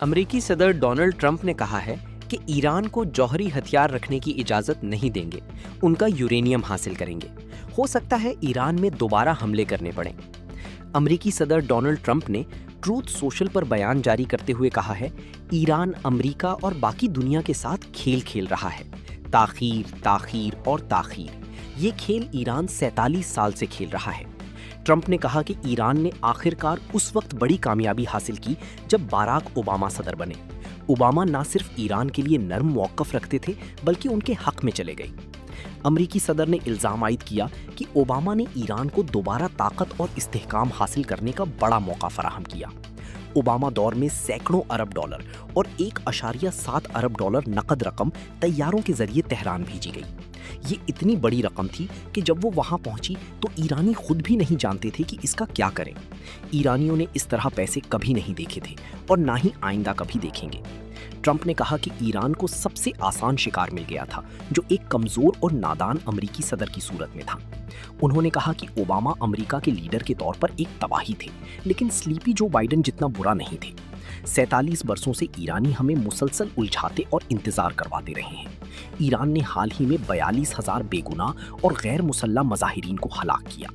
अमरीकी सदर Donald Trump ने कहा है कि ईरान को जौहरी हथियार रखने की इजाजत नहीं देंगे, उनका यूरेनियम हासिल करेंगे। हो सकता है ईरान में दोबारा हमले करने पड़े। अमरीकी सदर डोनाल्ड ट्रंप ने ट्रूथ सोशल पर बयान जारी करते हुए कहा है, ईरान अमरीका और बाकी दुनिया के साथ खेल खेल रहा है। ताखीर, ताखीर और ताखीर, ये खेल ईरान 47 साल से खेल रहा है। ट्रंप ने कहा कि ईरान ने आखिरकार उस वक्त बड़ी कामयाबी हासिल की जब बाराक ओबामा सदर बने। ओबामा ना सिर्फ ईरान के लिए नरम मौक़िफ़ रखते थे बल्कि उनके हक में चले गए। अमरीकी सदर ने इल्ज़ाम आयद किया कि ओबामा ने ईरान को दोबारा ताकत और इस्तेहकाम हासिल करने का बड़ा मौका फराहम किया। ओबामा दौर में सैकड़ों अरब डॉलर और 1.7 अरब डॉलर नकद रकम तैयारों के जरिए तेहरान भेजी गई। ये इतनी बड़ी रकम थी कि जब वो वहां पहुंची तो ईरानी खुद भी नहीं जानते थे कि इसका क्या करें। ईरानियों ने इस तरह पैसे कभी नहीं देखे थे और ना ही आइंदा कभी देखेंगे। ट्रंप ने कहा कि ईरान को सबसे आसान शिकार मिल गया था, जो एक कमजोर और नादान अमरीकी सदर की सूरत में था। उन्होंने कहा कि ओबामा अमरीका के लीडर के तौर पर एक तबाही थे, लेकिन स्लीपी जो बाइडेन जितना बुरा नहीं थे। 47 बरसों से ईरानी हमें मुसलसल उलझाते और इंतजार करवाते रहे हैं। ईरान ने हाल ही में 42,000 बेगुनाह और गैर मुसल्लह मज़ाहिरीन को हलाक किया।